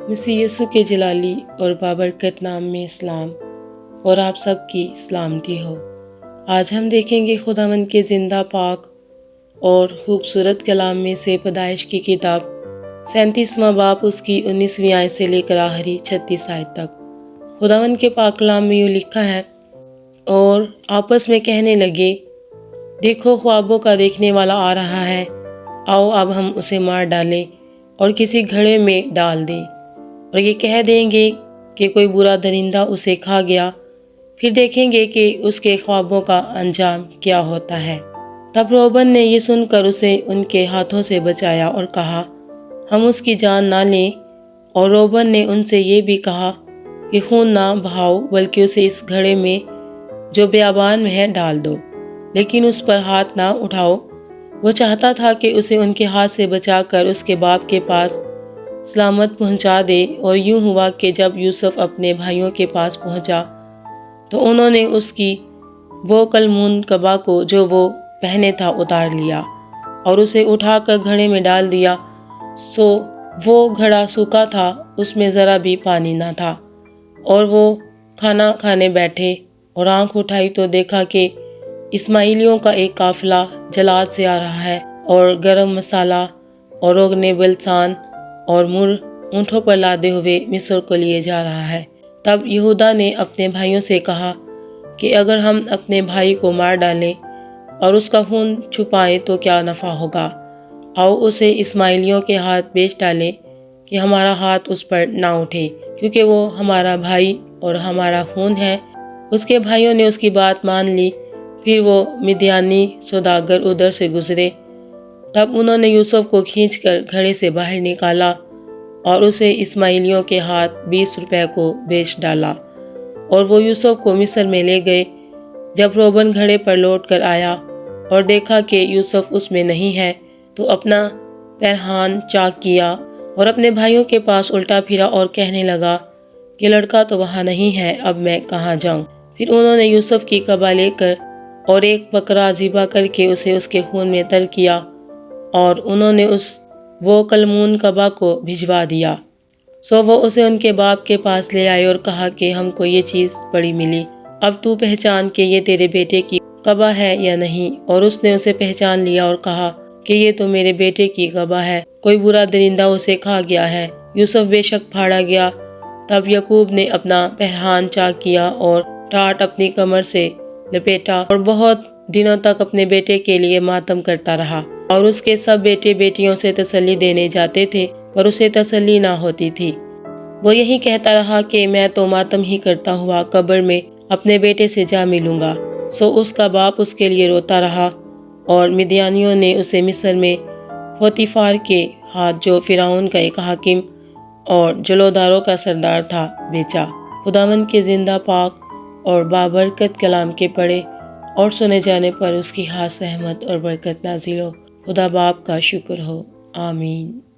مسیح یسوع کے جلالی اور بابرکت نام میں اسلام اور آپ سب کی سلامتی ہو۔ آج ہم دیکھیں گے خداوند کے زندہ پاک اور خوبصورت کلام میں سے پیدائش کی کتاب 37واں باب اس کی 19ویں آیت سے لے کر آخری 36 آیت تک۔ خداوند کے پاک کلام میں یوں لکھا ہے، اور آپس میں کہنے لگے، دیکھو خوابوں کا دیکھنے والا آ رہا ہے، آؤ اب ہم اسے مار ڈالیں اور کسی گھڑے میں ڈال دیں، اور یہ کہہ دیں گے کہ کوئی برا درندہ اسے کھا گیا، پھر دیکھیں گے کہ اس کے خوابوں کا انجام کیا ہوتا ہے۔ تب روبن نے یہ سن کر اسے ان کے ہاتھوں سے بچایا اور کہا، ہم اس کی جان نہ لیں، اور روبن نے ان سے یہ بھی کہا کہ خون نہ بہاؤ، بلکہ اسے اس گھڑے میں جو بیابان میں ہے ڈال دو، لیکن اس پر ہاتھ نہ اٹھاؤ۔ وہ چاہتا تھا کہ اسے ان کے ہاتھ سے بچا کر اس کے باپ کے پاس سلامت پہنچا دے، اور یوں ہوا کہ جب یوسف اپنے بھائیوں کے پاس پہنچا تو انہوں نے اس کی وہ کلمون قبا کو جو وہ پہنے تھا اتار لیا اور اسے اٹھا کر گھڑے میں ڈال دیا۔ سو وہ گھڑا سوکھا تھا، اس میں ذرا بھی پانی نہ تھا، اور وہ کھانا کھانے بیٹھے اور آنکھ اٹھائی تو دیکھا کہ اسماعیلیوں کا ایک قافلہ جلاد سے آ رہا ہے، اور گرم مسالہ اور روغن بلسان اور مر اونٹوں پر لادے ہوئے مصر کو لیے جا رہا ہے۔ تب یہودا نے اپنے بھائیوں سے کہا کہ اگر ہم اپنے بھائی کو مار ڈالیں اور اس کا خون چھپائیں تو کیا نفع ہوگا؟ آؤ اسے اسماعیلیوں کے ہاتھ بیچ ڈالیں کہ ہمارا ہاتھ اس پر نہ اٹھے، کیونکہ وہ ہمارا بھائی اور ہمارا خون ہے۔ اس کے بھائیوں نے اس کی بات مان لی۔ پھر وہ مدیانی سوداگر ادھر سے گزرے، تب انہوں نے یوسف کو کھینچ کر گھڑے سے باہر نکالا اور اسے اسماعیلیوں کے ہاتھ 20 روپے کو بیچ ڈالا، اور وہ یوسف کو مصر میں لے گئے۔ جب روبن گھڑے پر لوٹ کر آیا اور دیکھا کہ یوسف اس میں نہیں ہے، تو اپنا پہرہان چاک کیا اور اپنے بھائیوں کے پاس الٹا پھرا اور کہنے لگا کہ لڑکا تو وہاں نہیں ہے، اب میں کہاں جاؤں؟ پھر انہوں نے یوسف کی قبا لے کر اور ایک بکرا ذبح کر کے اسے اس کے خون میں تر کیا، اور انہوں نے وہ کلمون قبا کو بھجوا دیا۔ سو وہ اسے ان کے باپ کے پاس لے آئے اور کہا کہ ہم کو یہ چیز بڑی ملی، اب تو پہچان کہ یہ تیرے بیٹے کی قبا ہے یا نہیں۔ اور اس نے اسے پہچان لیا اور کہا کہ یہ تو میرے بیٹے کی قبا ہے، کوئی برا درندہ اسے کھا گیا ہے۔ یوسف بے شک پھاڑا گیا۔ تب یعقوب نے اپنا پہرہان چاک کیا اور ٹاٹ اپنی کمر سے لپیٹا، اور بہت دنوں تک اپنے بیٹے کے لیے ماتم کرتا رہا، اور اس کے سب بیٹے بیٹیوں سے تسلی دینے جاتے تھے، پر اسے تسلی نہ ہوتی تھی۔ وہ یہی کہتا رہا کہ میں تو ماتم ہی کرتا ہوا قبر میں اپنے بیٹے سے جا ملوں گا۔ سو اس کا باپ اس کے لیے روتا رہا، اور مدیانیوں نے اسے مصر میں پوتیفار کے ہاتھ، جو فرعون کا ایک حاکم اور جلوداروں کا سردار تھا، بیچا۔ خداوند کے زندہ پاک اور بابرکت کلام کے پڑھے اور سنے جانے پر اس کی خاص رحمت اور برکت نازل ہو۔ خدا باپ کا شکر ہو، آمین۔